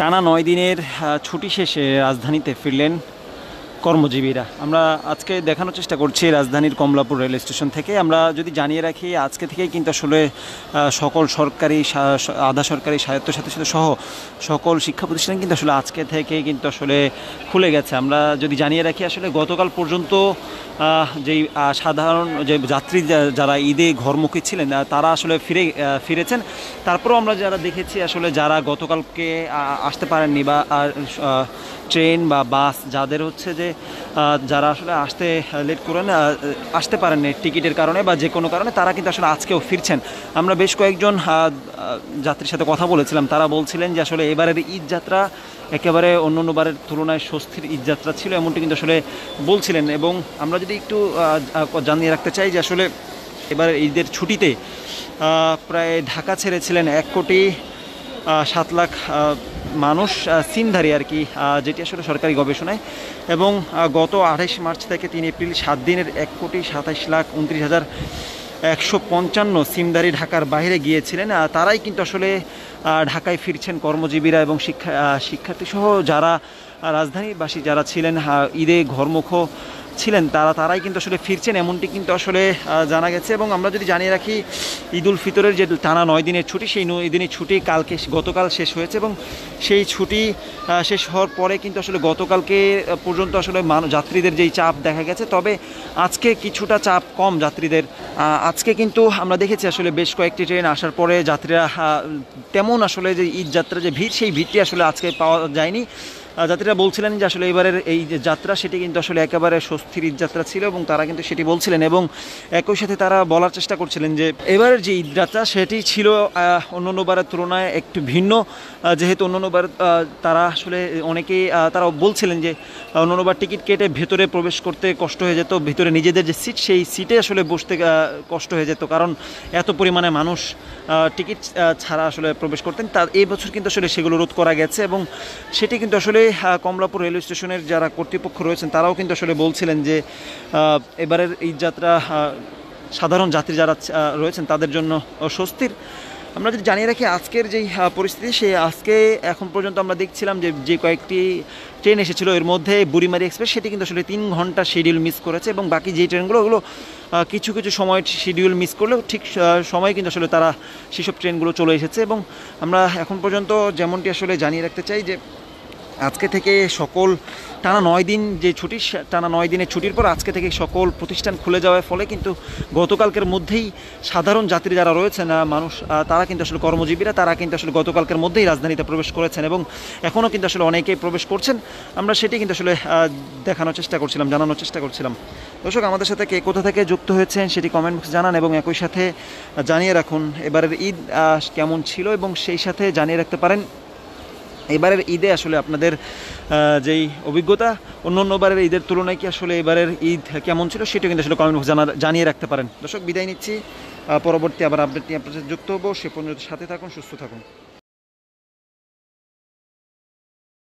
টানা ৯ দিনের ছুটি শেষে রাজধানীতে ফিরলেন কর্মজীবীরা। আমরা আজকে দেখানোর চেষ্টা করছি রাজধানীর কমলাপুর রেল স্টেশন থেকে। আমরা যদি জানিয়ে রাখি, আজকে থেকেই কিন্তু আসলে সকল সরকারি, আধা সরকারি, স্বায়ত্তশাসিত সহ সকল শিক্ষা প্রতিষ্ঠান কিন্তু আসলে আজকে থেকেই কিন্তু আসলে খুলে গেছে। আমরা যদি জানিয়ে রাখি, আসলে গতকাল পর্যন্ত যেই সাধারণ যে যাত্রী যারা ঈদে ঘরমুখী ছিলেন তারা আসলে ফিরেছেন। তারপরেও আমরা যারা দেখেছি আসলে যারা গতকালকে আসতে পারেননি বা ট্রেন বা বাস যাদের হচ্ছে যে যারা আসলে আসতে লেট করেন, আসতে পারেননি টিকিটের কারণে বা যে কোনো কারণে, তারা কিন্তু আসলে আজকেও ফিরছেন। আমরা বেশ কয়েকজন যাত্রীর সাথে কথা বলেছিলাম, তারা বলছিলেন যে আসলে এবারের ঈদ যাত্রা একেবারে অন্যান্যবারের তুলনায় স্বস্তির ঈদ যাত্রা ছিল, এমনটি কিন্তু আসলে বলছিলেন। এবং আমরা যদি একটু জানিয়ে রাখতে চাই যে আসলে এবার ঈদের ছুটিতে প্রায় ঢাকা ছেড়েছিলেন 1,07,00,000 মানুষ, সিমধারী আর কি, যেটি আসলে সরকারি গবেষণায়। এবং গত 28 মার্চ থেকে 3 এপ্রিল 7 দিনের 1,27,29,155 সিমধারী ঢাকার বাইরে গিয়েছিলেন। তারাই কিন্তু আসলে ঢাকায় ফিরছেন কর্মজীবীরা এবং শিক্ষার্থী সহ যারা রাজধানীবাসী যারা ছিলেন, ঈদে ঘরমুখ ছিলেন, তারাই কিন্তু আসলে ফিরছেন, এমনটি কিন্তু আসলে জানা গেছে। এবং আমরা যদি জানিয়ে রাখি, ঈদ উল ফিতরের যে টানা 9 দিনের ছুটি, সেই 9 দিনের ছুটি গতকাল শেষ হয়েছে। এবং সেই ছুটি শেষ হওয়ার পরে কিন্তু আসলে গতকালকে পর্যন্ত আসলে যাত্রীদের যেই চাপ দেখা গেছে, তবে আজকে কিছুটা চাপ কম যাত্রীদের। আজকে কিন্তু আমরা দেখেছি আসলে বেশ কয়েকটি ট্রেন আসার পরে যাত্রীরা তেমন আসলে যে ঈদ যাত্রা যে ভিড়, সেই ভিড়টি আসলে আজকে পাওয়া যায়নি। যাত্রীরা বলছিলেন যে আসলে এবারের এই যে যাত্রা, সেটি কিন্তু আসলে একেবারে স্বস্তির ঈদ যাত্রা ছিল এবং তারা কিন্তু সেটি বলছিলেন। এবং একই সাথে তারা বলার চেষ্টা করছিলেন যে এবারের যে ঈদ যাত্রা সেটি ছিল অন্যান্যবারের তুলনায় একটু ভিন্ন, যেহেতু অন্যান্যবার তারা আসলে অনেকেই তারা বলছিলেন যে অন্যান্যবার টিকিট কেটে ভেতরে প্রবেশ করতে কষ্ট হয়ে যেত, ভিতরে নিজেদের যে সিট সেই সিটে আসলে বসতে কষ্ট হয়ে যেত, কারণ এত পরিমাণে মানুষ টিকিট ছাড়া আসলে প্রবেশ করতেন। এই বছর কিন্তু আসলে সেগুলো রোধ করা গেছে এবং সেটি কিন্তু আসলে কমলাপুর রেলওয়ে স্টেশনের যারা কর্তৃপক্ষ রয়েছেন তারাও কিন্তু আসলে বলছিলেন যে এবারের এই যাত্রা সাধারণ যাত্রী যারা রয়েছেন তাদের জন্য স্বস্তির। আমরা যদি জানিয়ে রাখি আজকের যেই পরিস্থিতি, আজকে এখন পর্যন্ত আমরা দেখছিলাম যে কয়েকটি ট্রেন এসেছিল, এর মধ্যে বুড়িমারি এক্সপ্রেস সেটি কিন্তু আসলে 3 ঘন্টা শিডিউল মিস করেছে। এবং বাকি যে ট্রেনগুলো ওগুলো কিছু সময় শিডিউল মিস করলেও ঠিক সময় কিন্তু আসলে তারা সেসব ট্রেনগুলো চলে এসেছে। এবং আমরা এখন পর্যন্ত যেমনটি আসলে জানিয়ে রাখতে চাই যে আজকে থেকে সকল টানা 9 দিন যে ছুটি, টানা 9 দিনের ছুটির পর আজকে থেকে সকল প্রতিষ্ঠান খুলে যাওয়ার ফলে কিন্তু গতকালকের মধ্যেই সাধারণ যাত্রী যারা রয়েছেন মানুষ, তারা কিন্তু আসলে কর্মজীবীরা, তারা কিন্তু আসলে গতকালকের মধ্যেই রাজধানীতে প্রবেশ করেছেন এবং এখনও কিন্তু আসলে অনেকেই প্রবেশ করছেন। আমরা সেটি কিন্তু আসলে জানানোর চেষ্টা করছিলাম। দর্শক, আমাদের সাথে কে কোথা থেকে যুক্ত হয়েছেন সেটি কমেন্ট বক্সে জানান এবং একই সাথে জানিয়ে রাখুন এবারের ঈদ কেমন ছিল, এবং সেই সাথে জানিয়ে রাখতে পারেন এবারের ঈদে আসলে আপনাদের যেই অভিজ্ঞতা অন্যান্যবারের ঈদের তুলনায় কি আসলে এবারের ঈদ কেমন ছিল সেটা কিন্তু আসলে কমেন্ট বক্সে জানিয়ে রাখতে পারেন। দর্শক, বিদায় নিচ্ছি, পরবর্তী আবার আপডেট নিয়ে আপনার সাথে যুক্ত হবো। সে পর্যন্ত সাথে থাকুন, সুস্থ থাকুন।